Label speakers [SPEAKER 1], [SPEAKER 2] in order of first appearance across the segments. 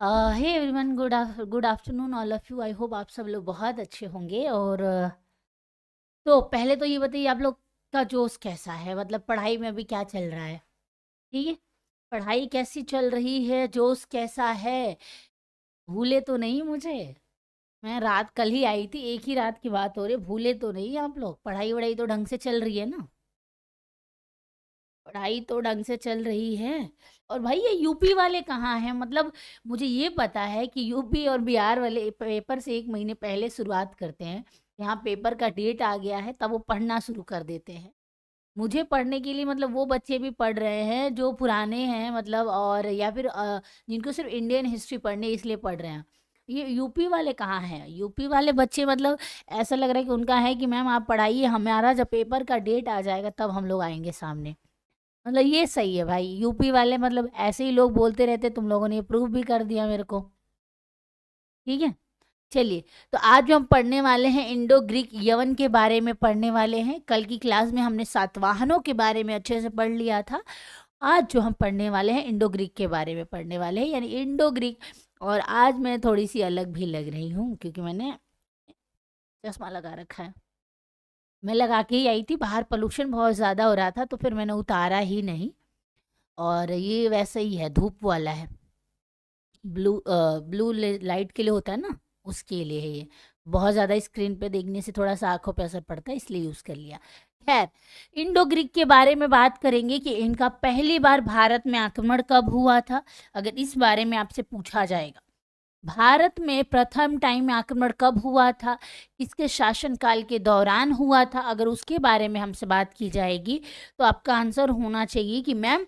[SPEAKER 1] Hey everyone, good afternoon all of you. I hope आप सब लोग बहुत अच्छे होंगे। और तो पहले तो ये बताइए, आप लोग का जोश कैसा है? मतलब पढ़ाई में अभी क्या चल रहा है? ठीक है, पढ़ाई कैसी चल रही है, जोश कैसा है? भूले तो नहीं मुझे? मैं रात कल ही आई थी, एक ही रात की बात हो रही है। भूले तो नहीं आप लोग? पढ़ाई वढ़ाई तो ढंग से चल रही है ना? पढ़ाई तो ढंग से चल रही है। और भाई ये यूपी वाले कहाँ हैं? मतलब मुझे ये पता है कि यूपी और बिहार वाले पेपर से 1 महीने पहले शुरुआत करते हैं। यहाँ पेपर का डेट आ गया है तब वो पढ़ना शुरू कर देते हैं। मुझे पढ़ने के लिए मतलब वो बच्चे भी पढ़ रहे हैं जो पुराने हैं, मतलब, और या फिर जिनको सिर्फ इंडियन हिस्ट्री पढ़नी है इसलिए पढ़ रहे हैं। ये यूपी वाले कहाँ हैं? यूपी वाले बच्चे मतलब ऐसा लग रहा है कि उनका है कि मैम आप पढ़ाइए, हमारा जब पेपर का डेट आ जाएगा तब हम लोग आएंगे सामने। मतलब ये सही है भाई, यूपी वाले मतलब ऐसे ही लोग बोलते रहते, तुम लोगों ने प्रूव भी कर दिया मेरे को। ठीक है, चलिए। तो आज जो हम पढ़ने वाले हैं इंडो ग्रीक यवन के बारे में पढ़ने वाले हैं। कल की क्लास में हमने सातवाहनों के बारे में अच्छे से पढ़ लिया था। आज जो हम पढ़ने वाले हैं इंडो ग्रीक के बारे में पढ़ने वाले हैं, यानी इंडो ग्रीक। और आज मैं थोड़ी सी अलग भी लग रही हूँ क्योंकि मैंने चश्मा लगा रखा है। मैं लगा के ही आई थी, बाहर पोल्यूशन बहुत ज़्यादा हो रहा था तो फिर मैंने उतारा ही नहीं। और ये वैसे ही है, धूप वाला है। ब्लू लाइट के लिए होता है ना, उसके लिए है ये। बहुत ज़्यादा स्क्रीन पे देखने से थोड़ा सा आंखों पे असर पड़ता है, इसलिए यूज़ कर लिया। खैर, इंडो ग्रीक के बारे में बात करेंगे कि इनका पहली बार भारत में आक्रमण कब हुआ था, अगर इस बारे में आपसे पूछा जाएगा। भारत में प्रथम टाइम आक्रमण कब हुआ था, किसके शासनकाल के दौरान हुआ था, अगर उसके बारे में हमसे बात की जाएगी तो आपका आंसर होना चाहिए कि मैम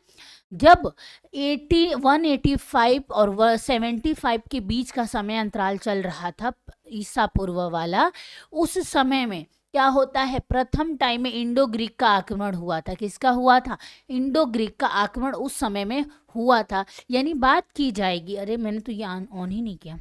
[SPEAKER 1] जब 185 और 75 के बीच का समय अंतराल चल रहा था, ईसा पूर्व वाला, उस समय में क्या होता है, प्रथम टाइम में इंडो ग्रीक का आक्रमण हुआ था। किसका हुआ था? इंडो ग्रीक का आक्रमण उस समय में हुआ था। यानी बात की जाएगी, अरे मैंने तो ये ऑन ही नहीं किया।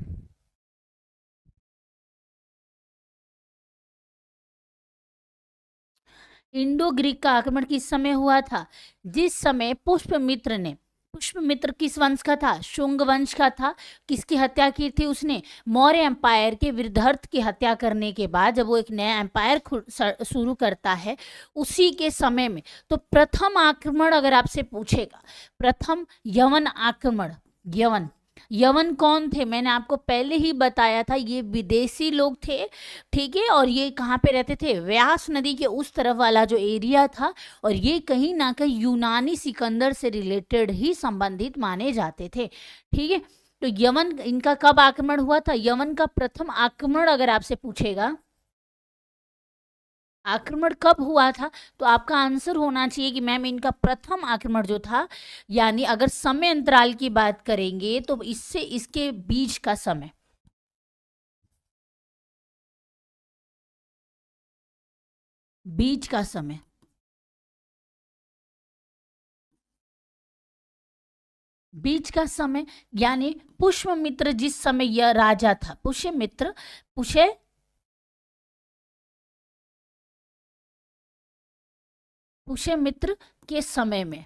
[SPEAKER 1] इंडो ग्रीक का आक्रमण किस समय हुआ था? जिस समय पुष्पमित्र ने, पुष्पमित्र किस वंश का था? शुंग वंश का था। किसकी हत्या की थी उसने? मौर्य एम्पायर के विदर्थ की हत्या करने के बाद जब वो एक नया एम्पायर शुरू करता है, उसी के समय में। तो प्रथम आक्रमण अगर आपसे पूछेगा, प्रथम यवन आक्रमण, यवन, यवन कौन थे? मैंने आपको पहले ही बताया था, ये विदेशी लोग थे। ठीक है, और ये कहाँ पे रहते थे? व्यास नदी के उस तरफ वाला जो एरिया था। और ये कहीं ना कहीं यूनानी सिकंदर से रिलेटेड ही संबंधित माने जाते थे। ठीक है, तो यवन, इनका कब आक्रमण हुआ था? यवन का प्रथम आक्रमण अगर आपसे पूछेगा आक्रमण कब हुआ था, तो आपका आंसर होना चाहिए कि मैम इनका प्रथम आक्रमण जो था, यानी अगर समय अंतराल की बात करेंगे तो इससे इसके बीच का समय, बीच का समय, बीच का समय, यानी पुष्यमित्र जिस समय यह राजा था, पुष्यमित्र, पुष्य, पुष्यमित्र के समय में।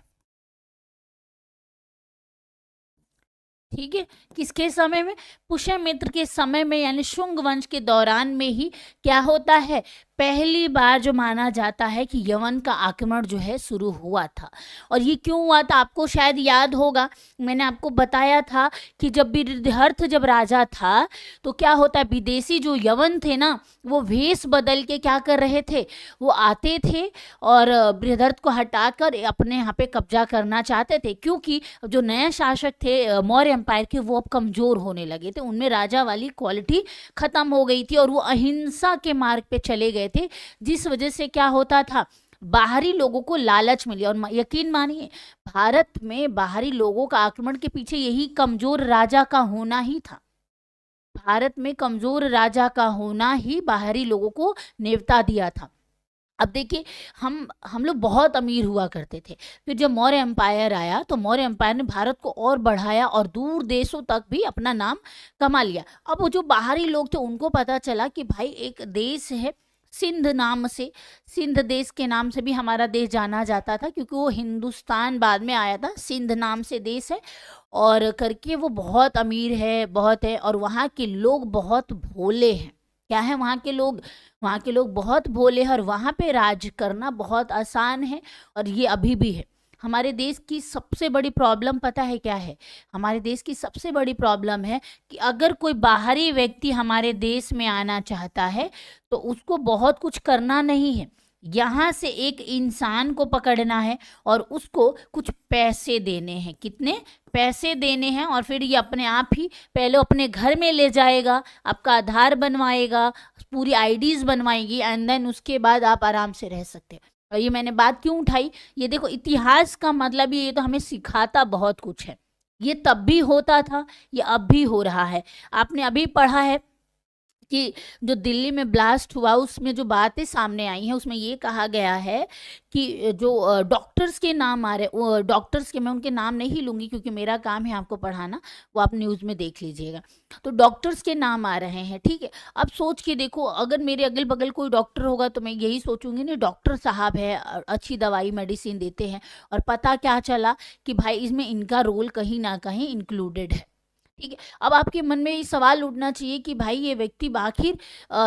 [SPEAKER 1] ठीक है, किसके समय में? पुष्यमित्र के समय में, यानी शुंग वंश के दौरान में ही क्या होता है, पहली बार जो माना जाता है कि यवन का आक्रमण जो है शुरू हुआ था। और ये क्यों हुआ था आपको शायद याद होगा, मैंने आपको बताया था कि जब बृहदर्थ जब राजा था तो क्या होता है, विदेशी जो यवन थे ना, वो वेश बदल के क्या कर रहे थे, वो आते थे और बृहदर्थ को हटाकर अपने यहाँ पे कब्जा करना चाहते थे। क्योंकि जो नए शासक थे मौर्य एम्पायर के, वो अब कमजोर होने लगे थे, उनमें राजा वाली क्वालिटी खत्म हो गई थी और वो अहिंसा के मार्ग पे चले गए थे। जिस वजह से क्या होता था, बाहरी लोगों को लालच मिली। और यकीन मानिए, भारत में बाहरी लोगों का आक्रमण के पीछे यही कमजोर राजा का होना ही था। भारत में कमजोर राजा का होना ही बाहरी लोगों को नेवता दिया था। अब देखिए, हम लोग बहुत अमीर हुआ करते थे, फिर जब मौर्य एम्पायर आया तो मौर्य एम्पायर ने भारत को और बढ़ाया और दूर देशों तक भी अपना नाम कमा लिया। अब वो जो बाहरी लोग थे उनको पता चला कि भाई एक देश है, सिंध नाम से, सिंध देश के नाम से भी हमारा देश जाना जाता था, क्योंकि वो हिंदुस्तान बाद में आया था। सिंध नाम से देश है और करके वो बहुत अमीर है, बहुत है, और वहाँ के लोग बहुत भोले हैं। क्या है, वहाँ के लोग बहुत भोले हैं और वहाँ पे राज करना बहुत आसान है, और ये अभी भी है। हमारे देश की सबसे बड़ी प्रॉब्लम पता है क्या है? हमारे देश की सबसे बड़ी प्रॉब्लम है कि अगर कोई बाहरी व्यक्ति हमारे देश में आना चाहता है तो उसको बहुत कुछ करना नहीं है, यहाँ से एक इंसान को पकड़ना है और उसको कुछ पैसे देने हैं। कितने पैसे देने हैं? और फिर ये अपने आप ही पहले अपने घर में ले जाएगा, आपका आधार बनवाएगा, पूरी आईडीज बनवाएगी, एंड देन उसके बाद आप आराम से रह सकते हैं। और ये मैंने बात क्यों उठाई? ये देखो, इतिहास का मतलब ये तो हमें सिखाता बहुत कुछ है। ये तब भी होता था, ये अब भी हो रहा है। आपने अभी पढ़ा है कि जो दिल्ली में ब्लास्ट हुआ उसमें जो बातें सामने आई हैं उसमें ये कहा गया है कि जो डॉक्टर्स के नाम आ रहे, डॉक्टर्स के, मैं उनके नाम नहीं लूँगी क्योंकि मेरा काम है आपको पढ़ाना, वो आप न्यूज़ में देख लीजिएगा। तो डॉक्टर्स के नाम आ रहे हैं, ठीक है। अब सोच के देखो, अगर मेरे अगल बगल कोई डॉक्टर होगा तो मैं यही सोचूंगी, नहीं डॉक्टर साहब है, अच्छी दवाई मेडिसिन देते हैं, और पता क्या चला कि भाई इसमें इनका रोल कहीं ना कहीं इंक्लूडेड है, ठीक है। अब आपके मन में ये सवाल उठना चाहिए कि भाई ये व्यक्ति आखिर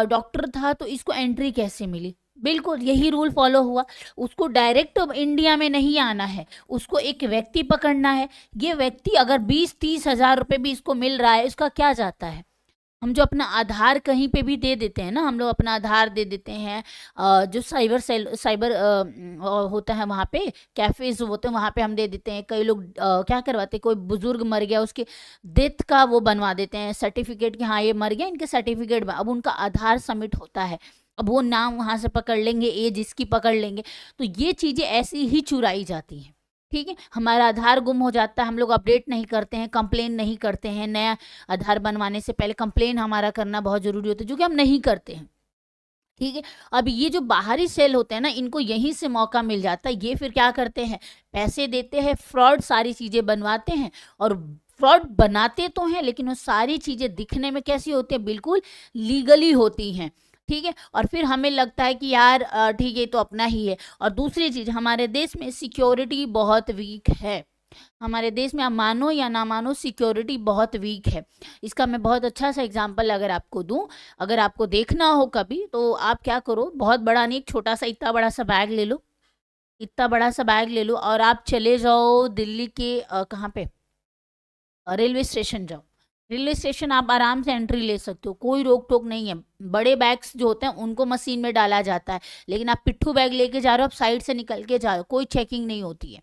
[SPEAKER 1] डॉक्टर था तो इसको एंट्री कैसे मिली? बिल्कुल यही रूल फॉलो हुआ। उसको डायरेक्ट इंडिया में नहीं आना है, उसको एक व्यक्ति पकड़ना है। ये व्यक्ति अगर 20-30 हज़ार रुपये भी इसको मिल रहा है, इसका क्या जाता है? हम जो अपना आधार कहीं पे भी दे देते हैं ना, हम लोग अपना आधार दे देते हैं, जो साइबर होता है वहाँ पे, कैफ़ेज होते हैं वहाँ पे हम दे देते हैं। कई लोग क्या करवाते हैं, कोई बुजुर्ग मर गया उसके डेथ का वो बनवा देते हैं सर्टिफिकेट कि हाँ ये मर गया, इनके सर्टिफिकेट। अब उनका आधार सबमिट होता है, अब वो नाम वहाँ से पकड़ लेंगे, एज इसकी पकड़ लेंगे, तो ये चीज़ें ऐसी ही चुराई जाती हैं, ठीक है। हमारा आधार गुम हो जाता है, हम लोग अपडेट नहीं करते हैं, कंप्लेन नहीं करते हैं। नया आधार बनवाने से पहले कंप्लेन हमारा करना बहुत ज़रूरी होता है, जो कि हम नहीं करते हैं, ठीक है। अब ये जो बाहरी सेल होते हैं ना, इनको यहीं से मौका मिल जाता है। ये फिर क्या करते हैं, पैसे देते हैं, फ्रॉड सारी चीज़ें बनवाते हैं, और फ्रॉड बनाते तो हैं लेकिन वो सारी चीज़ें दिखने में कैसी होती है, बिल्कुल लीगली होती हैं, ठीक है। और फिर हमें लगता है कि यार ठीक है तो अपना ही है। और दूसरी चीज़, हमारे देश में सिक्योरिटी बहुत वीक है। हमारे देश में आप मानो या ना मानो सिक्योरिटी बहुत वीक है। इसका मैं बहुत अच्छा सा एग्जांपल अगर आपको दूं, अगर आपको देखना हो कभी तो आप क्या करो, बहुत बड़ा नहीं, एक छोटा सा इतना बड़ा सा बैग ले लो, इतना बड़ा सा बैग ले लो और आप चले जाओ दिल्ली के कहाँ पे, रेलवे स्टेशन जाओ। रेलवे स्टेशन आप आराम से एंट्री ले सकते हो, कोई रोक टोक नहीं है। बड़े बैग्स जो होते हैं उनको मशीन में डाला जाता है, लेकिन आप पिट्ठू बैग लेके जा रहे हो, आप साइड से निकल के जा रहे हो, कोई चेकिंग नहीं होती है।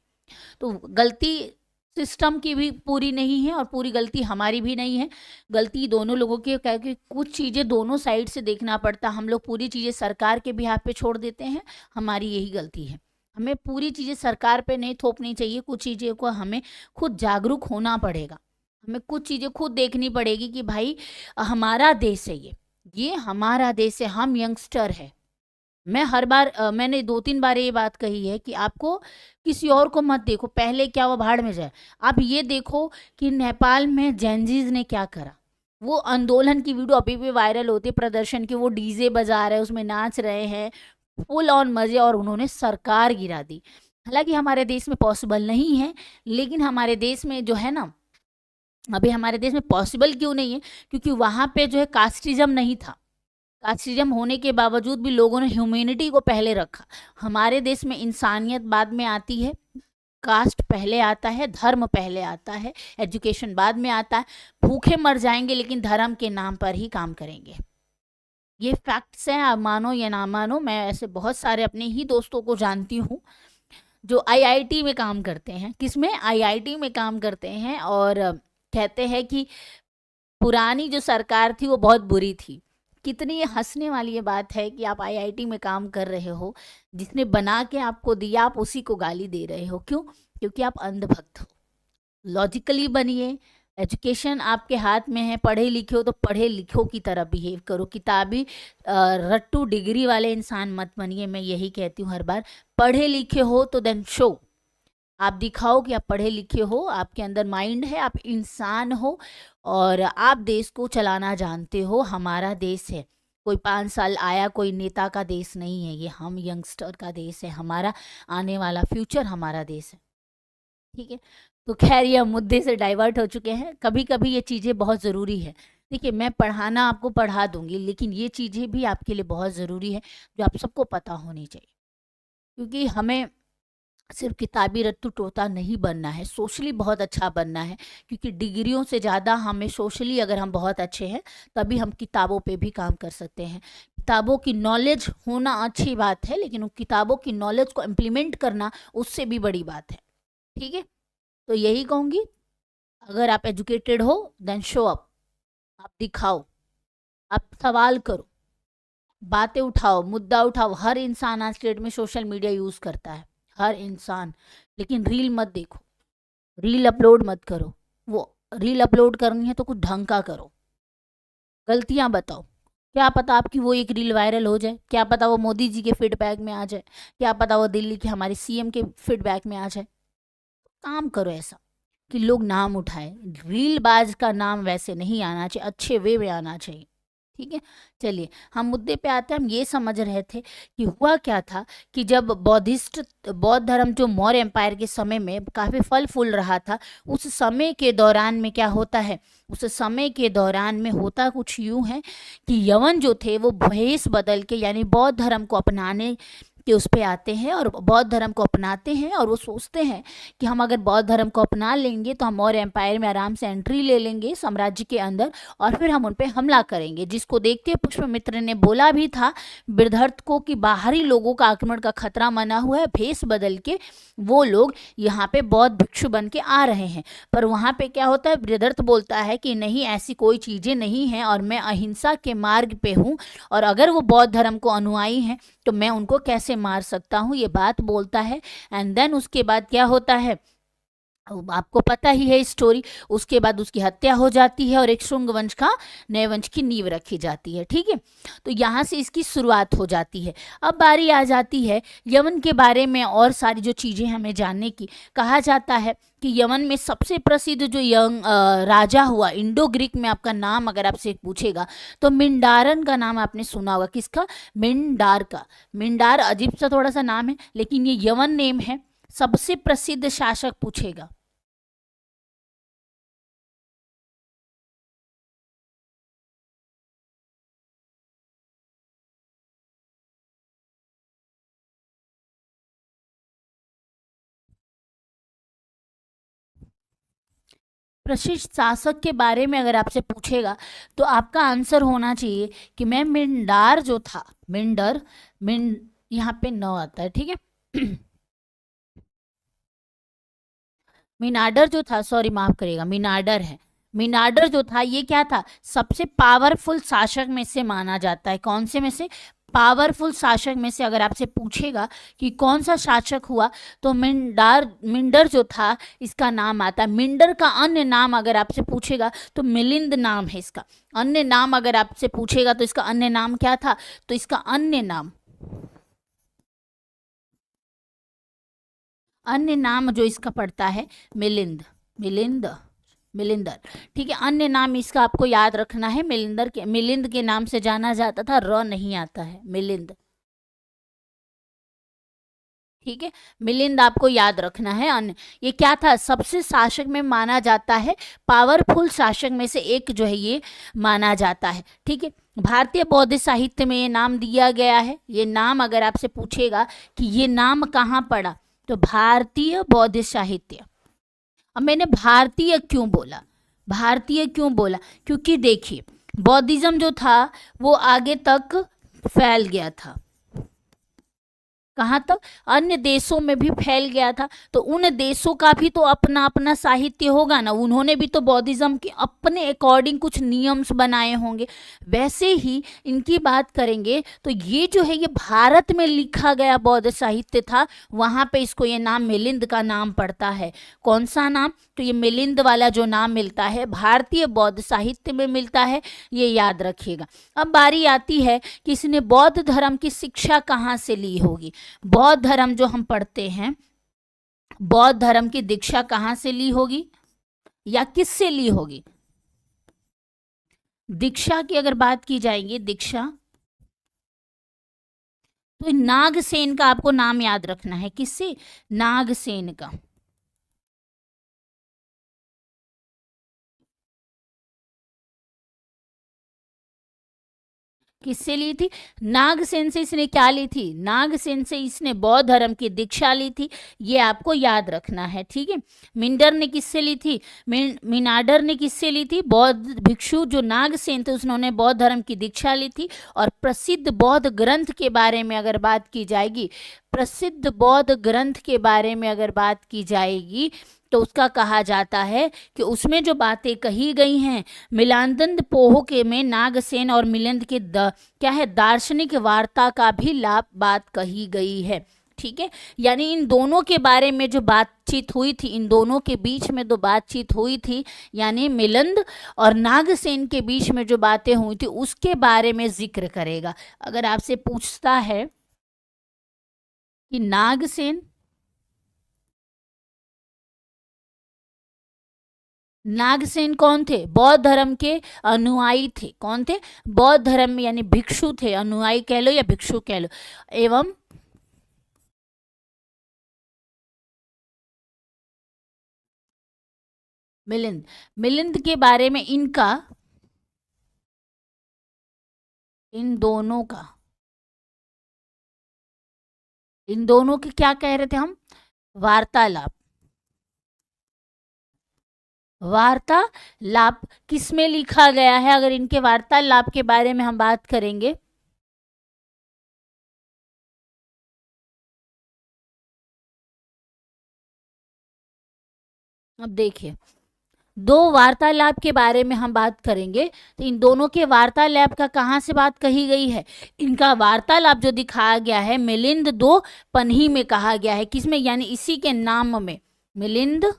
[SPEAKER 1] तो गलती सिस्टम की भी पूरी नहीं है और पूरी गलती हमारी भी नहीं है, गलती दोनों लोगों की। क्या कि कुछ चीज़ें दोनों साइड से देखना पड़ता, हम लोग पूरी चीज़ें सरकार के भी हाथ पे छोड़ देते हैं, हमारी यही गलती है। हमें पूरी चीज़ें सरकार पे नहीं थोपनी चाहिए, कुछ चीज़ें को हमें खुद जागरूक होना पड़ेगा, हमें कुछ चीज़ें खुद देखनी पड़ेगी कि भाई हमारा देश है, ये हमारा देश है, हम यंगस्टर है। मैं हर बार मैंने 2-3 बार ये बात कही है कि आपको किसी और को मत देखो, पहले क्या वो भाड़ में जाए। आप ये देखो कि नेपाल में जेनजीज ने क्या करा। वो आंदोलन की वीडियो अभी भी वायरल होती है, प्रदर्शन की, वो डीजे बजा रहे हैं, उसमें नाच रहे हैं, फुल ऑन मजे, और उन्होंने सरकार गिरा दी। हालांकि हमारे देश में पॉसिबल नहीं है, लेकिन हमारे देश में जो है ना, अभी हमारे देश में पॉसिबल क्यों नहीं है, क्योंकि वहाँ पे जो है कास्टिज्म नहीं था। कास्टिज्म होने के बावजूद भी लोगों ने ह्यूमैनिटी को पहले रखा। हमारे देश में इंसानियत बाद में आती है, कास्ट पहले आता है, धर्म पहले आता है, एजुकेशन बाद में आता है। भूखे मर जाएंगे लेकिन धर्म के नाम पर ही काम करेंगे। ये फैक्ट्स हैं, आप मानो या ना मानो। मैं ऐसे बहुत सारे अपने ही दोस्तों को जानती हूँ जो आईआईटी में काम करते हैं। किसमें? आईआईटी में काम करते हैं, और कहते हैं कि पुरानी जो सरकार थी वो बहुत बुरी थी। कितनी हंसने वाली ये बात है कि आप आईआईटी में काम कर रहे हो, जिसने बना के आपको दिया आप उसी को गाली दे रहे हो। क्यों? क्योंकि आप अंधभक्त हो। लॉजिकली बनिए, एजुकेशन आपके हाथ में है, पढ़े लिखे हो तो पढ़े लिखो की तरह बिहेव करो। किताबी रट्टू डिग्री वाले इंसान मत बनिए। मैं यही कहती हूँ हर बार, पढ़े लिखे हो तो देन शो, आप दिखाओ कि आप पढ़े लिखे हो, आपके अंदर माइंड है, आप इंसान हो और आप देश को चलाना जानते हो। हमारा देश है, कोई 5 साल आया कोई नेता का देश नहीं है, ये हम यंगस्टर का देश है, हमारा आने वाला फ्यूचर हमारा देश है। ठीक है, तो खैर ये मुद्दे से डाइवर्ट हो चुके हैं। कभी कभी ये चीज़ें बहुत ज़रूरी है। देखिए, मैं पढ़ाना आपको पढ़ा दूंगी, लेकिन ये चीज़ें भी आपके लिए बहुत ज़रूरी है जो आप सबको पता होनी चाहिए, क्योंकि हमें सिर्फ किताबी रट्टू तोता नहीं बनना है, सोशली बहुत अच्छा बनना है। क्योंकि डिग्रियों से ज़्यादा हमें सोशली अगर हम बहुत अच्छे हैं तभी हम किताबों पे भी काम कर सकते हैं। किताबों की नॉलेज होना अच्छी बात है, लेकिन उन किताबों की नॉलेज को इम्प्लीमेंट करना उससे भी बड़ी बात है। ठीक है, तो यही कहूँगी, अगर आप एजुकेटेड हो देन शो अप, आप दिखाओ, आप सवाल करो, बातें उठाओ, मुद्दा उठाओ। हर इंसान आज के डेट में सोशल मीडिया यूज़ करता है, हर इंसान। लेकिन रील मत देखो, रील अपलोड मत करो। वो रील अपलोड करनी है तो कुछ ढंग का करो, गलतियां बताओ। क्या पता आपकी वो एक रील वायरल हो जाए, क्या पता वो मोदी जी के फीडबैक में आ जाए, क्या पता वो दिल्ली के हमारे सीएम के फीडबैक में आ जाए। काम करो ऐसा कि लोग नाम उठाए। रील बाज का नाम वैसे नहीं आना चाहिए, अच्छे वे में आना चाहिए। ठीक है, चलिए हम मुद्दे पे आते हैं। हम ये समझ रहे थे कि हुआ क्या था कि जब बौद्ध धर्म जो मौर्य एम्पायर के समय में काफ़ी फल फूल रहा था, उस समय के दौरान में क्या होता है, उस समय के दौरान में होता कुछ यूँ है कि यवन जो थे वो भेष बदल के यानी बौद्ध धर्म को अपनाने के उस पे आते हैं और बौद्ध धर्म को अपनाते हैं। और वो सोचते हैं कि हम अगर बौद्ध धर्म को अपना लेंगे तो हम मौर्य एम्पायर में आराम से एंट्री ले लेंगे साम्राज्य के अंदर, और फिर हम उन पे हमला करेंगे। जिसको देखते पुष्पमित्र ने बोला भी था वृद्धर्थ को कि बाहरी लोगों का आक्रमण का खतरा मना हुआ है, भेष बदल के वो लोग यहाँ पे बौद्ध भिक्षु बन के आ रहे हैं। पर वहाँ पे क्या होता है, वृद्धर्थ बोलता है कि नहीं, ऐसी कोई चीज़ें नहीं हैं और मैं अहिंसा के मार्ग पे हूँ, और अगर वो बौद्ध धर्म को अनुयायी हैं तो मैं उनको कैसे मार सकता हूँ, ये बात बोलता है। एंड देन उसके बाद क्या होता है, आपको पता ही है स्टोरी। उसके बाद उसकी हत्या हो जाती है और एक शुंग वंश का, नए वंश की नींव रखी जाती है। ठीक है, तो यहाँ से इसकी शुरुआत हो जाती है। अब बारी आ जाती है यमन के बारे में और सारी जो चीज़ें हमें जानने की। कहा जाता है कि यमन में सबसे प्रसिद्ध जो राजा हुआ, इंडो ग्रीक में आपका नाम अगर आपसे पूछेगा तो मिंडारन का नाम आपने सुना होगा। किसका? मिंडार का। मिंडार अजीब सा थोड़ा सा नाम है, लेकिन ये यमन नेम है। सबसे प्रसिद्ध शासक पूछेगा, प्रशिष्ट शासक के बारे में अगर आपसे पूछेगा तो आपका आंसर होना चाहिए कि मैं मिंडार जो था, मिंडर, यहाँ पे न आता है। ठीक है मिनाडर जो था, सॉरी माफ करिएगा, मिनाडर है। मिनाडर जो था ये क्या था, सबसे पावरफुल शासक में से माना जाता है। कौन से में से? पावरफुल शासक में से अगर आपसे पूछेगा कि कौन सा शासक हुआ तो मिंडर जो था इसका नाम आता है। मिंडर का अन्य नाम अगर आपसे पूछेगा तो मिलिंद नाम है इसका। अन्य नाम अगर आपसे पूछेगा तो इसका अन्य नाम क्या था, तो इसका अन्य नाम जो इसका पड़ता है मिलिंदर। ठीक है, अन्य नाम इसका आपको याद रखना है। मिलिंद के नाम से जाना जाता था, र नहीं आता है, मिलिंद। ठीक है, मिलिंद आपको याद रखना है। अन्य ये क्या था, सबसे शासक में माना जाता है, पावरफुल शासक में से एक जो है ये माना जाता है। ठीक है, भारतीय बौद्ध साहित्य में ये नाम दिया गया है। ये नाम अगर आपसे पूछेगा कि ये नाम कहाँ पड़ा, तो भारतीय बौद्ध साहित्य। अब मैंने भारतीय क्यों बोला, क्योंकि देखिए बौद्धिज्म जो था वो आगे तक फैल गया था। कहाँ तक? अन्य देशों में भी फैल गया था। तो उन देशों का भी तो अपना अपना साहित्य होगा ना, उन्होंने भी तो बौद्धिज्म के अपने अकॉर्डिंग कुछ नियम्स बनाए होंगे। वैसे ही इनकी बात करेंगे तो ये जो है ये भारत में लिखा गया बौद्ध साहित्य था, वहाँ पे इसको ये नाम मिलिंद का नाम पड़ता है। कौन सा नाम? तो ये मिलिंद वाला जो नाम मिलता है भारतीय बौद्ध साहित्य में मिलता है, ये याद रखिएगा। अब बारी आती है कि इसने बौद्ध धर्म की शिक्षा कहाँ से ली होगी। बौद्ध धर्म जो हम पढ़ते हैं, बौद्ध धर्म की दीक्षा कहाँ से ली होगी या किससे ली होगी? दीक्षा की अगर बात की जाएगी, दीक्षा तो नागसेन का आपको नाम याद रखना है। किससे? नागसेन का। किससे ली थी? नागसेन से इसने क्या ली थी? नागसेन से इसने बौद्ध धर्म की दीक्षा ली थी, ये आपको याद रखना है, ठीक है। मिंडर ने किससे ली थी? मिनाडर ने किससे ली थी? बौद्ध भिक्षु जो नागसेन थे उन्होंने बौद्ध धर्म की दीक्षा ली थी। और प्रसिद्ध बौद्ध ग्रंथ के बारे में अगर बात की जाएगी, प्रसिद्ध बौद्ध ग्रंथ के बारे में अगर बात की जाएगी तो उसका कहा जाता है कि उसमें जो बातें कही गई हैं, मिलानंद पोह के में नागसेन और मिलिंद के क्या है, दार्शनिक वार्ता का भी लाभ बात कही गई है, ठीक है। यानी इन दोनों के बारे में जो बातचीत हुई थी, इन दोनों के बीच में जो बातचीत हुई थी, यानी मिलिंद और नागसेन के बीच में जो बातें हुई थी उसके बारे में जिक्र करेगा। अगर आपसे पूछता है कि नागसेन कौन थे? बौद्ध धर्म के अनुयायी थे। कौन थे? बौद्ध धर्म में यानी भिक्षु थे, अनुयायी कह लो या भिक्षु कह लो। एवं मिलिंद, मिलिंद के बारे में इन दोनों के क्या कह रहे थे हम? वार्तालाप। वार्तालाप किस में लिखा गया है? अगर इनके वार्तालाप के बारे में हम बात करेंगे, अब देखिए, दो वार्तालाप के बारे में हम बात करेंगे तो इन दोनों के वार्तालाप का कहाँ से बात कही गई है? इनका वार्तालाप जो दिखाया गया है मिलिंद दो पन्ही में कहा गया है। किसमें? यानी इसी के नाम में, मिलिंद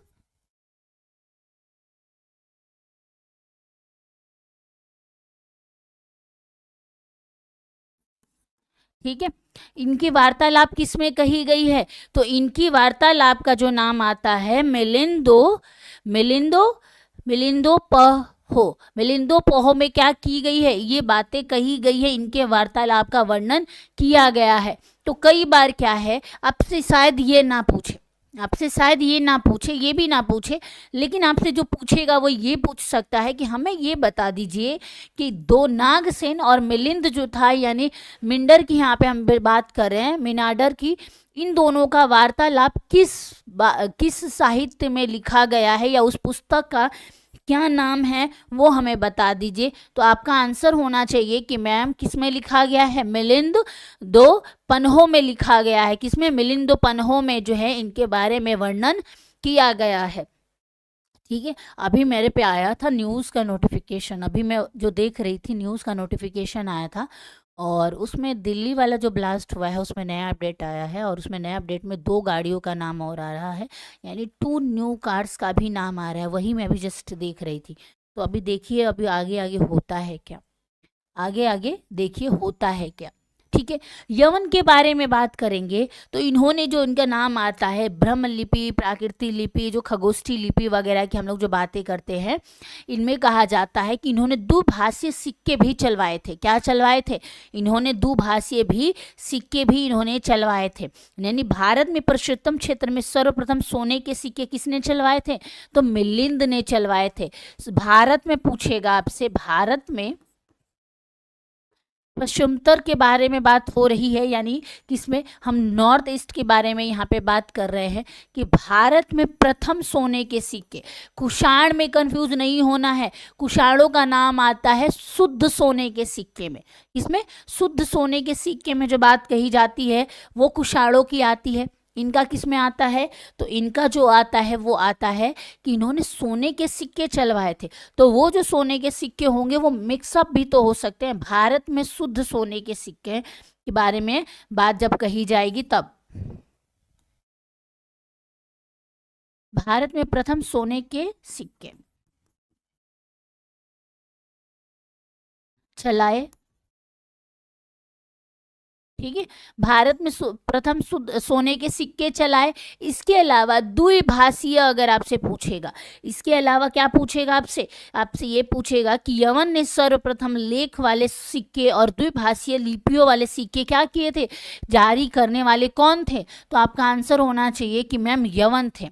[SPEAKER 1] ठीक है। इनकी वार्तालाप किस में कही गई है? तो इनकी वार्तालाप का जो नाम आता है मिलिंदो, मिलिंदो मिलिंदो पहो, मिलिंदो पहो में क्या की गई है? ये बातें कही गई है, इनके वार्तालाप का वर्णन किया गया है। तो कई बार क्या है, आपसे शायद ये ना पूछे, आपसे शायद ये ना पूछे, ये भी ना पूछे, लेकिन आपसे जो पूछेगा वो ये पूछ सकता है कि हमें ये बता दीजिए कि दो नागसेन और मिलिंद जो था, यानी मिंडर की यहाँ पे हम बात कर रहे हैं, मिनाडर की, इन दोनों का वार्तालाप किस साहित्य में लिखा गया है या उस पुस्तक का क्या नाम है वो हमें बता दीजिए। तो आपका आंसर होना चाहिए कि मैम किस में लिखा गया है? मिलिंद दो पन्हों में लिखा गया है। किसमें? मिलिंद दो पन्हों में जो है इनके बारे में वर्णन किया गया है, ठीक है। अभी मेरे पे आया था न्यूज़ का नोटिफिकेशन, अभी मैं जो देख रही थी न्यूज़ का नोटिफिकेशन आया था और उसमें दिल्ली वाला जो ब्लास्ट हुआ है उसमें नया अपडेट आया है और उसमें नया अपडेट में दो गाड़ियों का नाम और आ रहा है, यानी 2 न्यू कार्स का भी नाम आ रहा है। वही मैं अभी जस्ट देख रही थी। तो अभी देखिए अभी आगे आगे होता है क्या, आगे आगे देखिए होता है क्या, ठीक है। यवन के बारे में बात करेंगे तो इन्होंने जो इनका नाम आता है ब्रह्म लिपि, प्राकृतिक लिपि, जो खगोष्ठी लिपि वगैरह की हम लोग जो बातें करते हैं, इनमें कहा जाता है कि इन्होंने दुभाषीय सिक्के भी चलवाए थे। क्या चलवाए थे? इन्होंने दुभाषीय भी सिक्के भी इन्होंने चलवाए थे। यानी भारत में पुरुषोत्तम क्षेत्र में सर्वप्रथम सोने के सिक्के किसने चलवाए थे? तो मिलिंद ने चलवाए थे। भारत में पूछेगा आपसे, भारत में पश्चिमोत्तर के बारे में बात हो रही है, यानी किसमें? हम नॉर्थ ईस्ट के बारे में यहाँ पे बात कर रहे हैं कि भारत में प्रथम सोने के सिक्के, कुषाण में कंफ्यूज नहीं होना है, कुषाणों का नाम आता है शुद्ध सोने के सिक्के में। इसमें शुद्ध सोने के सिक्के में जो बात कही जाती है वो कुषाणों की आती है। इनका किस में आता है? तो इनका जो आता है वो आता है कि इन्होंने सोने के सिक्के चलवाए थे। तो वो जो सोने के सिक्के होंगे वो मिक्सअप भी तो हो सकते हैं। भारत में शुद्ध सोने के सिक्के के बारे में बात जब कही जाएगी तब, भारत में प्रथम सोने के सिक्के चलाए, ठीक है। भारत में प्रथम सोने के सिक्के चलाए। इसके अलावा द्विभाषीय अगर आपसे पूछेगा, इसके अलावा क्या पूछेगा आपसे, आपसे ये पूछेगा कि यवन ने सर्वप्रथम लेख वाले सिक्के और द्विभाषीय लिपियों वाले सिक्के क्या किए थे, जारी करने वाले कौन थे। तो आपका आंसर होना चाहिए कि मैम यवन थे।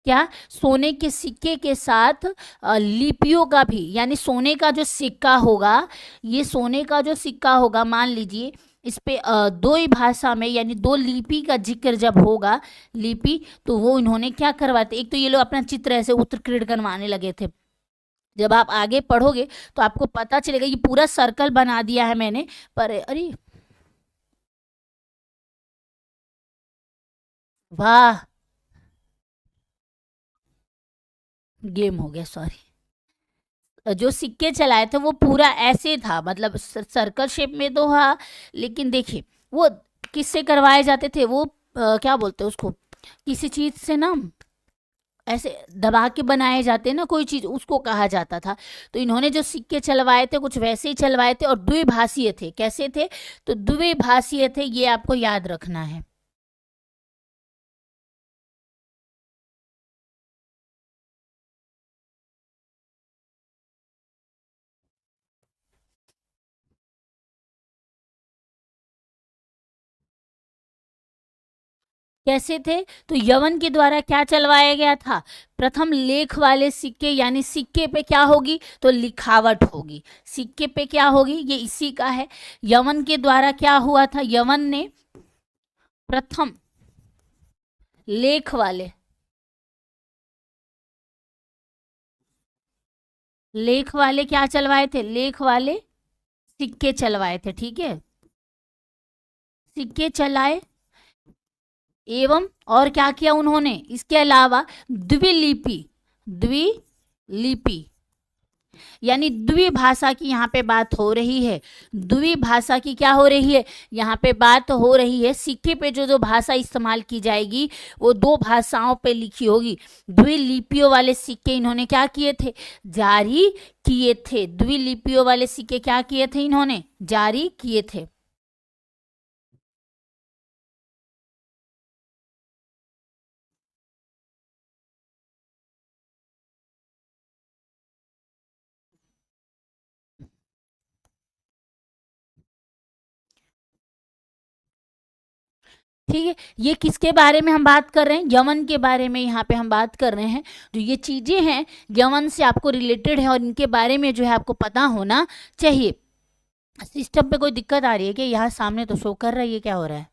[SPEAKER 1] क्या, सोने के सिक्के के साथ लिपियों का भी, यानी सोने का जो सिक्का होगा, ये सोने का जो सिक्का होगा, मान लीजिए इस पे दो ही भाषा में यानी दो लिपि का जिक्र जब होगा, लिपि, तो वो इन्होंने क्या करवाते, एक तो ये लोग अपना चित्र ऐसे उत्कीर्ण करवाने लगे थे। जब आप आगे पढ़ोगे तो आपको पता चलेगा, ये पूरा सर्कल बना दिया है मैंने, पर अरे वाह, गेम हो गया, सॉरी। जो सिक्के चलाए थे वो पूरा ऐसे था, मतलब सर्कल शेप में तो था, लेकिन देखिए वो किससे करवाए जाते थे, वो क्या बोलते हैं उसको, किसी चीज से ना ऐसे दबा के बनाए जाते हैं ना कोई चीज, उसको कहा जाता था। तो इन्होंने जो सिक्के चलवाए थे कुछ वैसे ही चलवाए थे, और द्विभाषीय थे। कैसे थे, तो द्विभाषीय थे, ये आपको याद रखना है। कैसे थे, तो यवन के द्वारा क्या चलवाया गया था, प्रथम लेख वाले सिक्के, यानी सिक्के पे क्या होगी, तो लिखावट होगी, सिक्के पे क्या होगी, ये इसी का है। यवन के द्वारा क्या हुआ था, यवन ने प्रथम लेख वाले, लेख वाले क्या चलवाए थे, लेख वाले सिक्के चलवाए थे, ठीक है, सिक्के चलाए। एवं और क्या किया उन्होंने, इसके अलावा द्विलिपि, द्विलिपि यानी द्विभाषा की यहाँ पे बात हो रही है, द्विभाषा की क्या हो रही है, यहाँ पे बात हो रही है, सिक्के पे जो जो भाषा इस्तेमाल की जाएगी वो दो भाषाओं पे लिखी होगी। द्विलिपियों वाले सिक्के इन्होंने क्या किए थे, जारी किए थे, द्विलिपियों वाले सिक्के क्या किए थे, इन्होंने जारी किए थे। ठीक है, ये किसके बारे में हम बात कर रहे हैं, यवन के बारे में यहाँ पे हम बात कर रहे हैं। जो ये चीजें हैं यवन से आपको रिलेटेड है, और इनके बारे में जो है आपको पता होना चाहिए। सिस्टम पे कोई दिक्कत आ रही है कि यहाँ सामने तो शो कर रहा है, ये क्या हो रहा है,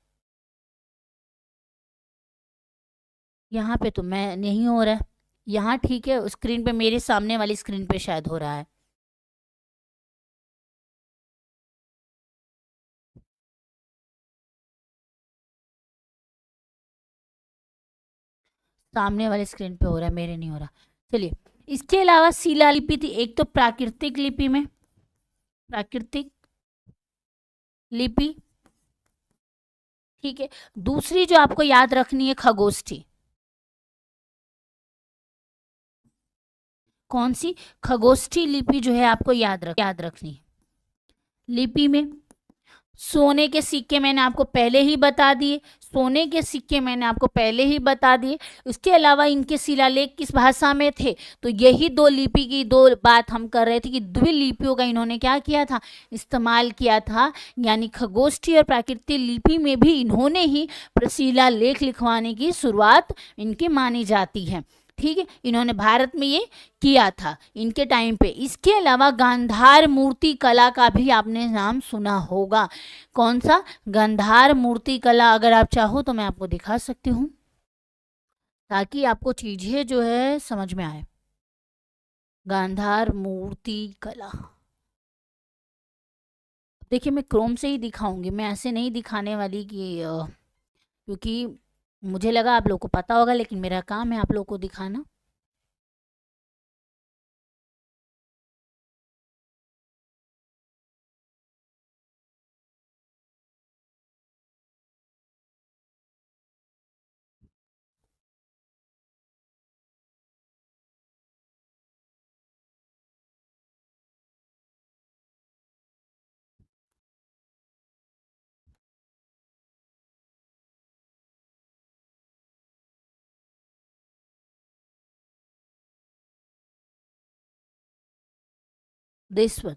[SPEAKER 1] यहाँ पे तो मैं नहीं हो रहा है, यहाँ ठीक है, स्क्रीन पे मेरे सामने वाली स्क्रीन पे शायद हो रहा है, सामने वाली स्क्रीन पे हो रहा है, मेरे नहीं हो रहा। चलिए, इसके अलावा शिलालिपि थी, एक तो प्राकृतिक लिपि में, प्राकृतिक लिपि, ठीक है। दूसरी जो आपको याद रखनी है, खगोष्ठी, कौन सी, खगोष्ठी लिपि जो है आपको याद रखनी है। लिपि में सोने के सिक्के मैंने आपको पहले ही बता दिए, सोने के सिक्के मैंने आपको पहले ही बता दिए। उसके अलावा इनके शिलालेख किस भाषा में थे, तो यही दो लिपि की दो बात हम कर रहे थे कि द्विलिपियों का इन्होंने क्या किया था, इस्तेमाल किया था। यानी खगोष्ठी और प्राकृतिक लिपि में भी इन्होंने ही शिलालेख लिखवाने की शुरुआत इनकी मानी जाती है, ठीक है। इन्होंने भारत में ये किया था इनके टाइम पे। इसके अलावा गांधार मूर्ति कला का भी आपने नाम सुना होगा। कौन सा, गांधार मूर्ति कला, अगर आप चाहो तो मैं आपको दिखा सकती हूँ ताकि आपको चीजें जो है समझ में आए। गांधार मूर्ति कला, देखिए मैं क्रोम से ही दिखाऊंगी, मैं ऐसे नहीं दिखाने वाली कि क्योंकि मुझे लगा आप लोग को पता होगा, लेकिन मेरा काम है आप लोग को दिखाना। This one.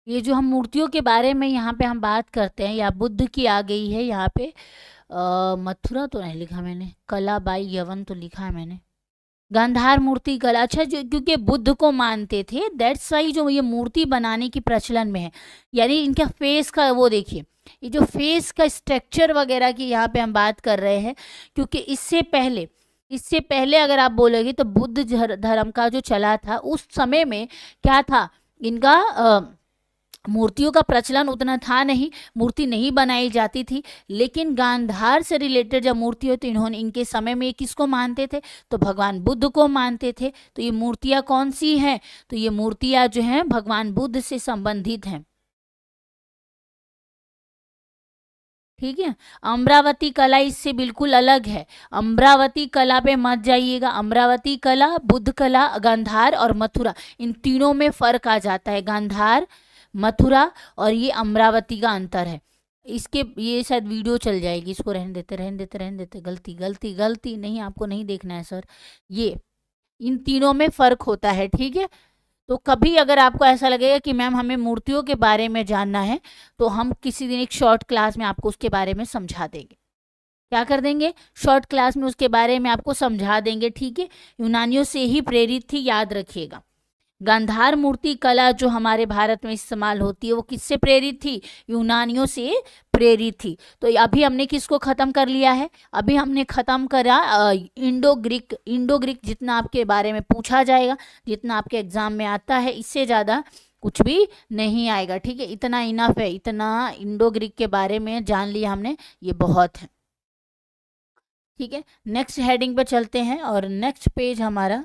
[SPEAKER 1] ये जो हम मूर्तियों के बारे में यहाँ पे हम बात करते हैं, या बुद्ध की आ गई है यहाँ पे। मथुरा तो नहीं लिखा मैंने, कला बाई यवन तो लिखा है मैंने। गांधार मूर्ति कला, अच्छा, जो क्योंकि बुद्ध को मानते थे, दैट्स वाई जो ये मूर्ति बनाने की प्रचलन में है। यानी इनका फेस का वो देखिए, ये जो फेस का स्ट्रक्चर वगैरह की यहाँ पे हम बात कर रहे हैं, क्योंकि इससे पहले अगर आप बोलोगे तो बुद्ध धर्म का जो चला था उस समय में क्या था, इनका मूर्तियों का प्रचलन उतना था नहीं, मूर्ति नहीं बनाई जाती थी। लेकिन गांधार से रिलेटेड जब मूर्ति हो तो इन्होंने, इनके समय में किसको मानते थे, तो भगवान बुद्ध को मानते थे। तो ये मूर्तियाँ कौन सी हैं, तो ये मूर्तियाँ जो हैं भगवान बुद्ध से संबंधित हैं। ठीक है। अमरावती कला इससे बिल्कुल अलग है। अमरावती कला पे मत जाइएगा। अमरावती कला, बुद्ध कला, गांधार और मथुरा, इन तीनों में फर्क आ जाता है। गांधार, मथुरा और ये अमरावती का अंतर है। इसके ये शायद वीडियो चल जाएगी, इसको रहने देते। गलती गलती गलती नहीं, आपको नहीं देखना है सर। ये इन तीनों में फर्क होता है, ठीक है। तो कभी अगर आपको ऐसा लगेगा कि मैम हमें मूर्तियों के बारे में जानना है, तो हम किसी दिन एक शॉर्ट क्लास में आपको उसके बारे में समझा देंगे। क्या कर देंगे, शॉर्ट क्लास में उसके बारे में आपको समझा देंगे, ठीक है। यूनानियों से ही प्रेरित थी, याद रखिएगा। गांधार मूर्ति कला जो हमारे भारत में इस्तेमाल होती है वो किससे प्रेरित थी, यूनानियों से प्रेरित थी। तो अभी हमने किसको खत्म कर लिया है, अभी हमने खत्म करा इंडो ग्रीक। जितना आपके बारे में पूछा जाएगा, जितना आपके एग्जाम में आता है, इससे ज़्यादा कुछ भी नहीं आएगा, ठीक है। इतना इनफ है, इतना इंडो ग्रीक के बारे में जान लिया हमने, ये बहुत है, ठीक है। नेक्स्ट हेडिंग पे चलते हैं और नेक्स्ट पेज हमारा,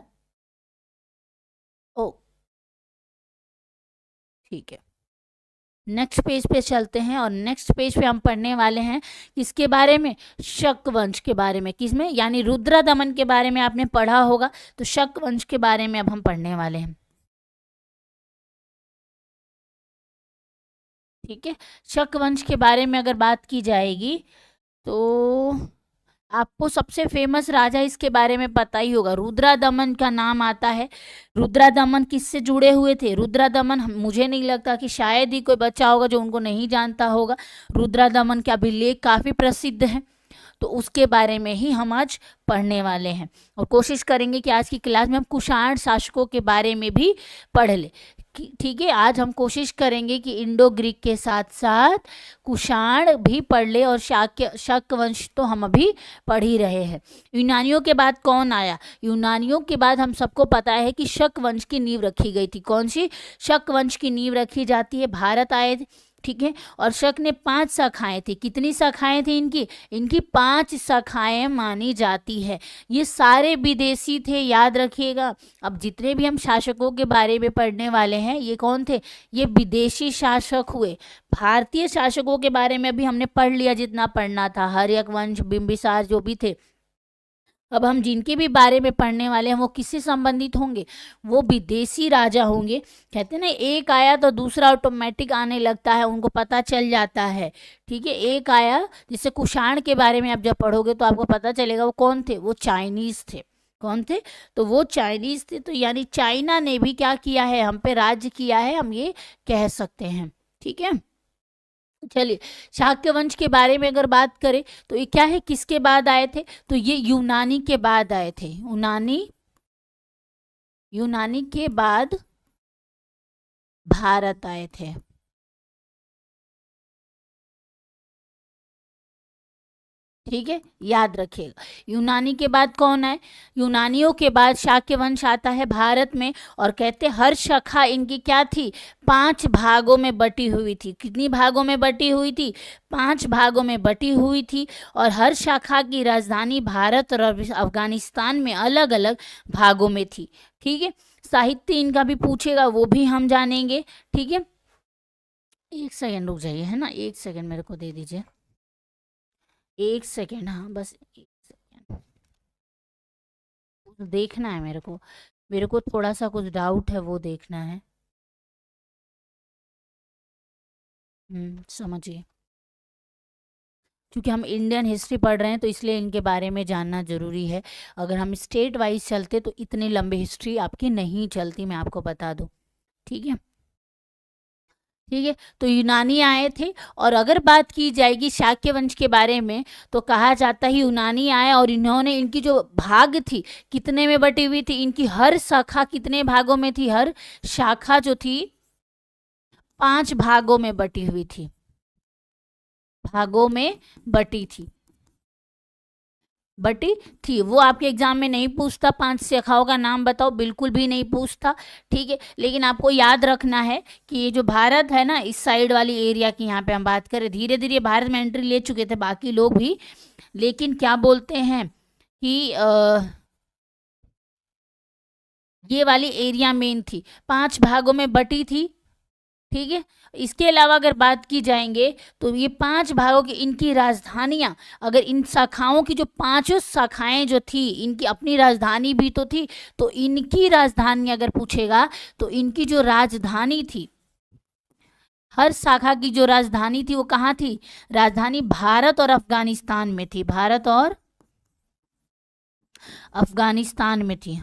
[SPEAKER 1] ओ ठीक है, नेक्स्ट पेज पे चलते हैं। और नेक्स्ट पेज पे हम पढ़ने वाले हैं किसके बारे में, शक वंश के बारे में। किसमें, यानी रुद्र दमन के बारे में आपने पढ़ा होगा, तो शक वंश के बारे में अब हम पढ़ने वाले हैं, ठीक है। शक वंश के बारे में अगर बात की जाएगी तो आपको सबसे फेमस राजा इसके बारे में पता ही होगा, रुद्रदमन का नाम आता है। रुद्रदमन किससे जुड़े हुए थे, रुद्रदमन, मुझे नहीं लगता कि शायद ही कोई बच्चा होगा जो उनको नहीं जानता होगा। रुद्रदमन के अभिलेख काफ़ी प्रसिद्ध हैं, तो उसके बारे में ही हम आज पढ़ने वाले हैं। और कोशिश करेंगे कि आज की क्लास में हम कुषाण शासकों के बारे में भी पढ़ ले, ठीक है। आज हम कोशिश करेंगे कि इंडो ग्रीक के साथ साथ कुषाण भी पढ़ ले, और शक वंश तो हम अभी पढ़ ही रहे हैं। यूनानियों के बाद कौन आया, यूनानियों के बाद हम सबको पता है कि शक वंश की नींव रखी गई थी। कौन सी, शक वंश की नींव रखी जाती है, भारत आए थे, ठीक है। और शक ने 5 शाखाएं थी। कितनी शाखाएं थी इनकी, इनकी 5 शाखाएं मानी जाती है। ये सारे विदेशी थे, याद रखिएगा। अब जितने भी हम शासकों के बारे में पढ़ने वाले हैं, ये कौन थे, ये विदेशी शासक हुए। भारतीय शासकों के बारे में भी हमने पढ़ लिया जितना पढ़ना था, हर्यक वंश, बिंबिसार जो भी थे। अब हम जिनके भी बारे में पढ़ने वाले हैं वो किससे संबंधित होंगे, वो विदेशी राजा होंगे। कहते हैं ना, एक आया तो दूसरा ऑटोमेटिक आने लगता है, उनको पता चल जाता है, ठीक है। एक आया, जैसे कुषाण के बारे में आप जब पढ़ोगे तो आपको पता चलेगा वो कौन थे, वो चाइनीज़ थे। कौन थे, तो वो चाइनीज़ थे। तो यानी चाइना ने भी क्या किया है, हम पे राज्य किया है, हम ये कह सकते हैं, ठीक है। चलिए, शाक्य वंश के बारे में अगर बात करें तो ये क्या है, किसके बाद आए थे, तो ये यूनानी के बाद आए थे। यूनानी के बाद भारत आए थे, ठीक है, याद रखिएगा। यूनानी के बाद कौन है, यूनानियों के बाद शाक्य वंश आता है भारत में। और कहते हर शाखा इनकी क्या थी, 5 भागों में बटी हुई थी। कितनी भागों में बटी हुई थी, 5 भागों में बटी हुई थी। और हर शाखा की राजधानी भारत और अफगानिस्तान में अलग अलग भागों में थी, ठीक है। साहित्य इनका भी पूछेगा, वो भी हम जानेंगे, ठीक है। एक सेकेंड रुक जाइए, है ना, एक सेकेंड मेरे को दे दीजिए, एक सेकेंड, हाँ बस एक सेकेंड, देखना है मेरे को थोड़ा सा कुछ डाउट है, वो देखना है। समझिए, क्योंकि हम इंडियन हिस्ट्री पढ़ रहे हैं तो इसलिए इनके बारे में जानना ज़रूरी है। अगर हम स्टेट वाइज चलते तो इतनी लंबी हिस्ट्री आपकी नहीं चलती, मैं आपको बता दूं, ठीक है। ठीक है, तो यूनानी आए थे। और अगर बात की जाएगी शाक्य वंश के बारे में, तो कहा जाता है यूनानी आए और इन्होंने, इनकी जो भाग थी कितने में बटी हुई थी, इनकी हर शाखा कितने भागों में थी, हर शाखा जो थी 5 भागों में बटी हुई थी, भागों में बटी थी, बटी थी। वो आपके एग्जाम में नहीं पूछता 5 शाखाओं का नाम बताओ, बिल्कुल भी नहीं पूछता, ठीक है। लेकिन आपको याद रखना है कि ये जो भारत है ना, इस साइड वाली एरिया की यहाँ पे हम बात करें, धीरे धीरे भारत में एंट्री ले चुके थे बाकी लोग भी, लेकिन क्या बोलते हैं कि ये वाली एरिया मेन थी, 5 भागों में बटी थी, ठीक है। इसके अलावा अगर बात की जाएंगे तो ये 5 भागों की इनकी राजधानियां, अगर इन शाखाओं की जो 5 शाखाएं जो थी, इनकी अपनी राजधानी भी तो थी, तो इनकी राजधानी अगर पूछेगा तो इनकी जो राजधानी थी, हर शाखा की जो राजधानी थी वो कहाँ थी, राजधानी भारत और अफगानिस्तान में थी, भारत और अफगानिस्तान में थी।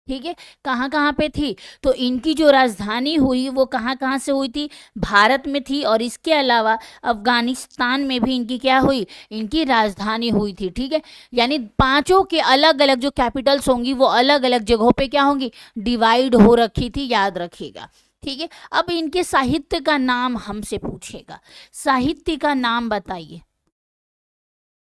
[SPEAKER 1] ठीक है, कहाँ कहाँ पे थी, तो इनकी जो राजधानी हुई वो कहाँ कहाँ से हुई थी, भारत में थी, और इसके अलावा अफगानिस्तान में भी इनकी क्या हुई, इनकी राजधानी हुई थी, ठीक है। यानी 5 के अलग अलग जो कैपिटल्स होंगी वो अलग अलग जगहों पे क्या होंगी, डिवाइड हो रखी थी, याद रखिएगा, ठीक है। अब इनके साहित्य का नाम हमसे पूछेगा, साहित्य का नाम बताइए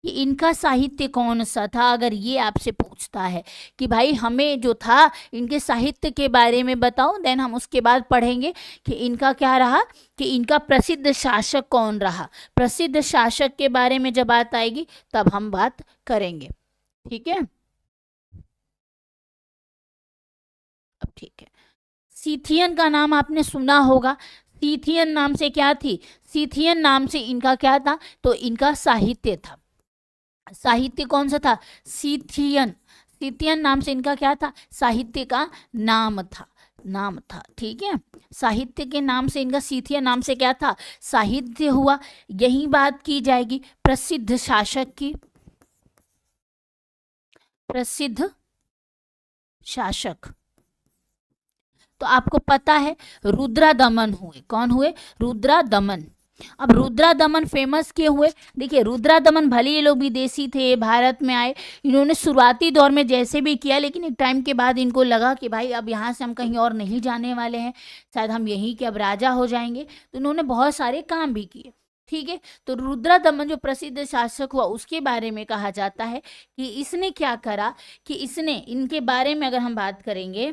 [SPEAKER 1] कि इनका साहित्य कौन सा था। अगर ये आपसे पूछता है कि भाई हमें जो था इनके साहित्य के बारे में बताओ, देन हम उसके बाद पढ़ेंगे कि इनका क्या रहा, कि इनका प्रसिद्ध शासक कौन रहा। प्रसिद्ध शासक के बारे में जब बात आएगी तब हम बात करेंगे, ठीक है। अब ठीक है, सीथियन का नाम आपने सुना होगा, सीथियन नाम से क्या थी, सीथियन नाम से इनका क्या था, तो इनका साहित्य था, साहित्य कौन सा था, सीथियन, सीथियन नाम से इनका क्या था, साहित्य का नाम था, नाम था, ठीक है। साहित्य के नाम से इनका, सीथियन नाम से क्या था, साहित्य हुआ। यही बात की जाएगी प्रसिद्ध शासक की, प्रसिद्ध शासक, तो आपको पता है रुद्रादमन हुए, कौन हुए, रुद्रादमन। अब रुद्रादमन फेमस क्यों हुए, देखिए रुद्रादमन भले ये लोग विदेशी थे, भारत में आए, इन्होंने शुरुआती दौर में जैसे भी किया, लेकिन एक टाइम के बाद इनको लगा कि भाई अब यहाँ से हम कहीं और नहीं जाने वाले हैं, शायद हम यहीं के अब राजा हो जाएंगे, तो इन्होंने बहुत सारे काम भी किए, ठीक है। तो रुद्रादमन जो प्रसिद्ध शासक हुआ उसके बारे में कहा जाता है कि इसने क्या करा, कि इसने, इनके बारे में अगर हम बात करेंगे,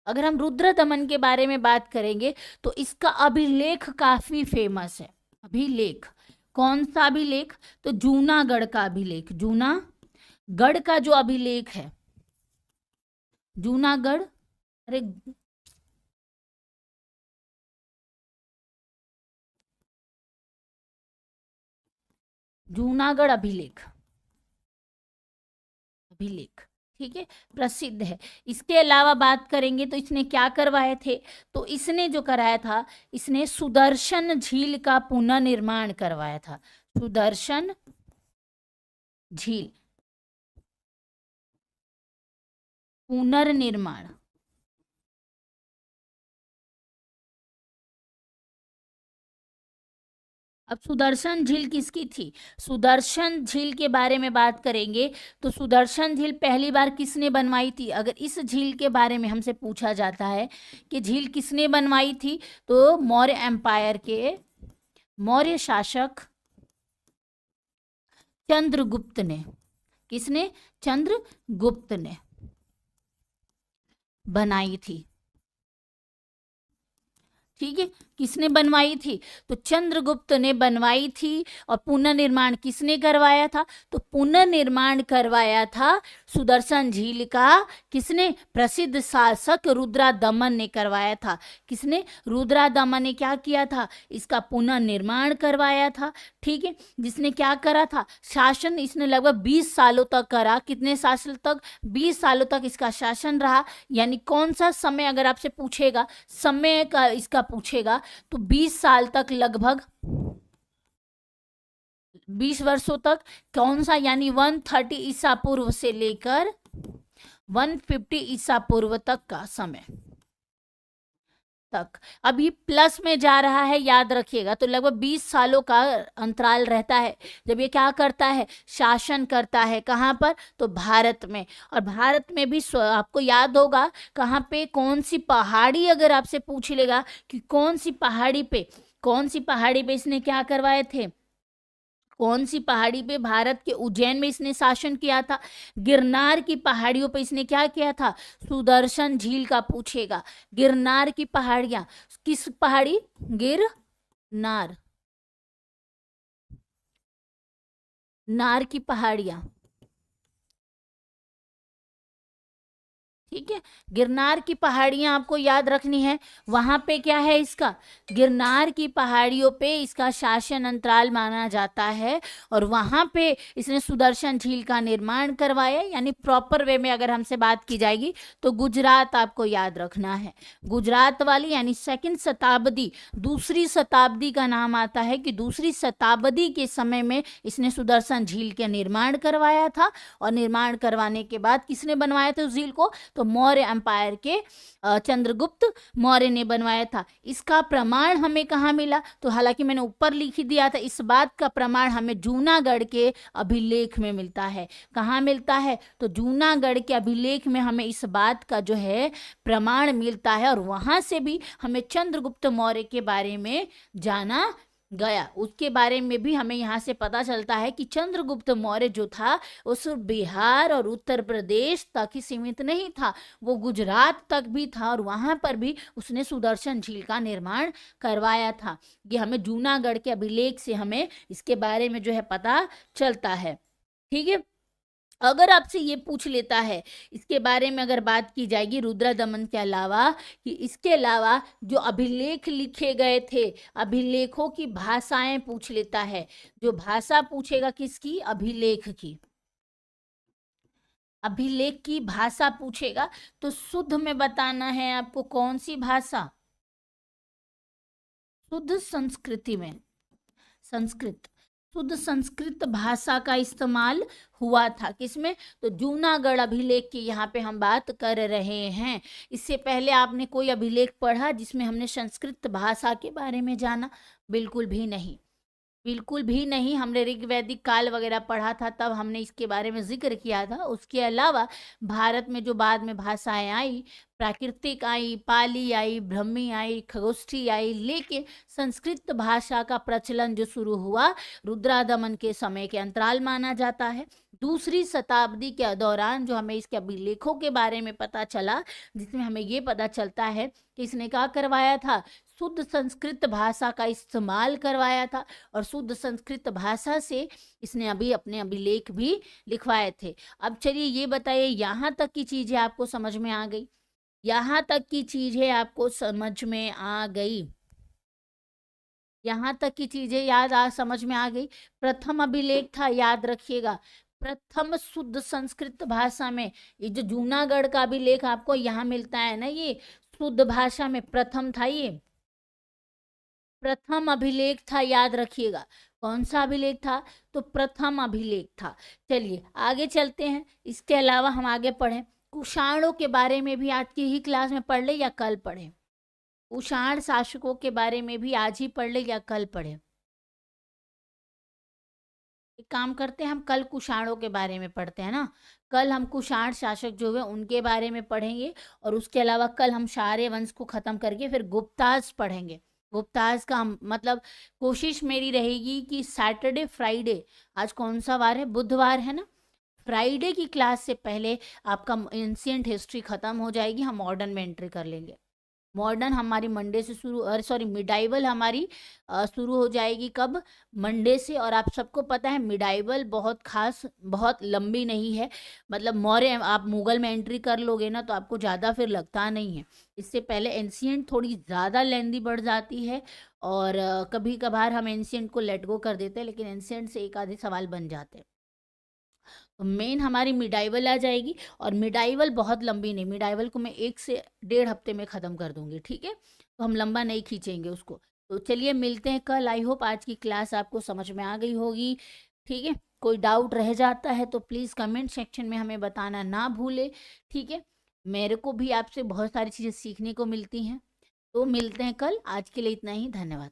[SPEAKER 1] अगर हम रुद्रदमन के बारे में बात करेंगे तो इसका अभिलेख काफी फेमस है। अभिलेख, कौन सा अभिलेख, तो जूनागढ़ का अभिलेख, जूनागढ़ का जो अभिलेख है, जूनागढ़, अरे जूनागढ़ अभिलेख, अभिलेख, ठीक है, प्रसिद्ध है। इसके अलावा बात करेंगे तो इसने क्या करवाए थे, तो इसने जो कराया था, इसने सुदर्शन झील का पुनर्निर्माण करवाया था, सुदर्शन झील पुनर्निर्माण। अब सुदर्शन झील किसकी थी, सुदर्शन झील के बारे में बात करेंगे तो सुदर्शन झील पहली बार किसने बनवाई थी, अगर इस झील के बारे में हमसे पूछा जाता है कि झील किसने बनवाई थी, तो मौर्य एम्पायर के मौर्य शासक चंद्रगुप्त ने, किसने, चंद्रगुप्त ने बनाई थी, ठीक है। किसने बनवाई थी? तो चंद्रगुप्त ने बनवाई थी। और पुनर्निर्माण किसने करवाया था? तो पुनर्निर्माण करवाया था सुदर्शन झील का किसने? प्रसिद्ध शासक रुद्रादमन ने करवाया था। किसने? रुद्रादमन ने क्या किया था? इसका पुनर्निर्माण करवाया था। ठीक है, जिसने क्या करा था? शासन इसने लगभग 20 सालों तक करा। कितने साल तक? 20 सालों तक इसका शासन रहा। यानी कौन सा समय अगर आपसे पूछेगा, समय का इसका पूछेगा, तो 20 साल तक, लगभग 20 वर्षों तक। कौन सा? यानी 130 ईसा पूर्व से लेकर 150 ईसा पूर्व तक का समय तक। अब ये प्लस में जा रहा है, याद रखिएगा। तो लगभग 20 सालों का अंतराल रहता है जब ये क्या करता है? शासन करता है। कहाँ पर? तो भारत में। और भारत में भी आपको याद होगा कहाँ पे, कौन सी पहाड़ी, अगर आपसे पूछ लेगा कि कौन सी पहाड़ी पे, कौन सी पहाड़ी पे इसने क्या करवाए थे? कौन सी पहाड़ी पे? भारत के उज्जैन में इसने शासन किया था। गिरनार की पहाड़ियों पे इसने क्या किया था? सुदर्शन झील का पूछेगा। गिरनार की पहाड़ियां, किस पहाड़ी? गिरनार, नार की पहाड़ियां। ठीक है, गिरनार की पहाड़ियां आपको याद रखनी है। वहां पे क्या है इसका? गिरनार की पहाड़ियों पे इसका शासन अंतराल माना जाता है। और वहां पे इसने सुदर्शन झील का निर्माण करवाया। यानी प्रॉपर वे में अगर हमसे बात की जाएगी तो गुजरात आपको याद रखना है। गुजरात वाली यानी सेकंड शताब्दी, दूसरी शताब्दी का नाम आता है कि दूसरी शताब्दी के समय में इसने सुदर्शन झील के निर्माण करवाया था। और निर्माण करवाने के बाद किसने बनवाया था उस झील को? तो मौर्य एम्पायर के चंद्रगुप्त मौर्य ने बनवाया था। इसका प्रमाण हमें कहाँ मिला? तो हालांकि मैंने ऊपर लिख दिया था, इस बात का प्रमाण हमें जूनागढ़ के अभिलेख में मिलता है। कहाँ मिलता है? तो जूनागढ़ के अभिलेख में हमें इस बात का जो है प्रमाण मिलता है। और वहां से भी हमें चंद्रगुप्त मौर्य के बारे में जाना गया। उसके बारे में भी हमें यहाँ से पता चलता है कि चंद्रगुप्त मौर्य जो था उस बिहार और उत्तर प्रदेश तक ही सीमित नहीं था, वो गुजरात तक भी था। और वहाँ पर भी उसने सुदर्शन झील का निर्माण करवाया था। ये हमें जूनागढ़ के अभिलेख से हमें इसके बारे में जो है पता चलता है। ठीक है, अगर आपसे ये पूछ लेता है इसके बारे में, अगर बात की जाएगी रुद्रदमन के अलावा, कि इसके अलावा जो अभिलेख लिखे गए थे, अभिलेखों की भाषाएं पूछ लेता है। जो भाषा पूछेगा किसकी? अभिलेख की। अभिलेख की भाषा पूछेगा तो शुद्ध में बताना है आपको। कौन सी भाषा? शुद्ध संस्कृति में, संस्कृत, शुद्ध संस्कृत भाषा का इस्तेमाल हुआ था। किसमें? तो जूनागढ़ अभिलेख की यहाँ पे हम बात कर रहे हैं। इससे पहले आपने कोई अभिलेख पढ़ा जिसमें हमने संस्कृत भाषा के बारे में जाना? बिल्कुल भी नहीं, बिल्कुल भी नहीं। हमने ऋग्वैदिक काल वगैरह पढ़ा था, तब हमने इसके बारे में जिक्र किया था। उसके अलावा भारत में जो बाद में भाषाएं आई, प्राकृतिक आई, पाली आई, ब्रह्मी आई, खगोष्ठी आई, लेकिन संस्कृत भाषा का प्रचलन जो शुरू हुआ रुद्रादमन के समय के अंतराल माना जाता है। दूसरी शताब्दी के दौरान जो हमें इसके अभिलेखों के बारे में पता चला, जिसमें हमें ये पता चलता है कि इसने क्या करवाया था? शुद्ध संस्कृत भाषा का इस्तेमाल करवाया था। और शुद्ध संस्कृत भाषा से इसने अभी अपने अभिलेख भी लिखवाए थे। अब चलिए ये बताइए, यहाँ तक की चीजें आपको समझ में आ गई? यहाँ तक की चीजें आपको समझ में आ गई? यहाँ तक की चीजें समझ में आ गई? प्रथम अभिलेख था, याद रखिएगा, प्रथम शुद्ध संस्कृत भाषा में। ये जो जूनागढ़ का अभिलेख आपको यहाँ मिलता है ना, ये शुद्ध भाषा में प्रथम था। ये प्रथम अभिलेख था, याद रखिएगा। कौन सा अभिलेख था? तो प्रथम अभिलेख था। चलिए आगे चलते हैं। इसके अलावा हम आगे पढ़ें, कुषाणों के बारे में भी आज की ही क्लास में पढ़ ले या कल पढ़े? कुषाण शासकों के बारे में भी आज ही पढ़ ले या कल पढ़े? एक काम करते हैं, हम कल कुषाणों के बारे में पढ़ते हैं ना। कल हम कुषाण शासक जो है उनके बारे में पढ़ेंगे। और उसके अलावा कल हम शार्य वंश को खत्म करके फिर गुप्ताज पढ़ेंगे। गुप्ताज का मतलब कोशिश मेरी रहेगी कि सैटरडे फ्राइडे, आज कौन सा वार है? बुधवार है ना। फ्राइडे की क्लास से पहले आपका एंशिएंट हिस्ट्री खत्म हो जाएगी, हम मॉडर्न में एंट्री कर लेंगे। मॉडर्न हमारी मंडे से मिडाइवल हमारी शुरू हो जाएगी कब? मंडे से। और आप सबको पता है मिडाइवल बहुत खास, बहुत लंबी नहीं है। मतलब मौर्य, आप मुगल में एंट्री कर लोगे ना तो आपको ज़्यादा फिर लगता नहीं है। इससे पहले एंशियंट थोड़ी ज़्यादा लेंदी बढ़ जाती है, और कभी कभार हम एंशियंट को लेट गो कर देते हैं, लेकिन एंशियंट से एक आधे सवाल बन जाते हैं। तो मेन हमारी मिडाइवल आ जाएगी, और मिडाइवल बहुत लंबी नहीं, मिडाइवल को मैं 1 से 1.5 हफ्ते में ख़त्म कर दूंगी, ठीक है? तो हम लंबा नहीं खींचेंगे उसको। तो चलिए मिलते हैं कल। आई होप आज की क्लास आपको समझ में आ गई होगी, ठीक है? कोई डाउट रह जाता है तो प्लीज़ कमेंट सेक्शन में हमें बताना ना भूले, ठीक है? मेरे को भी आपसे बहुत सारी चीज़ें सीखने को मिलती हैं। तो मिलते हैं कल, आज के लिए इतना ही, धन्यवाद।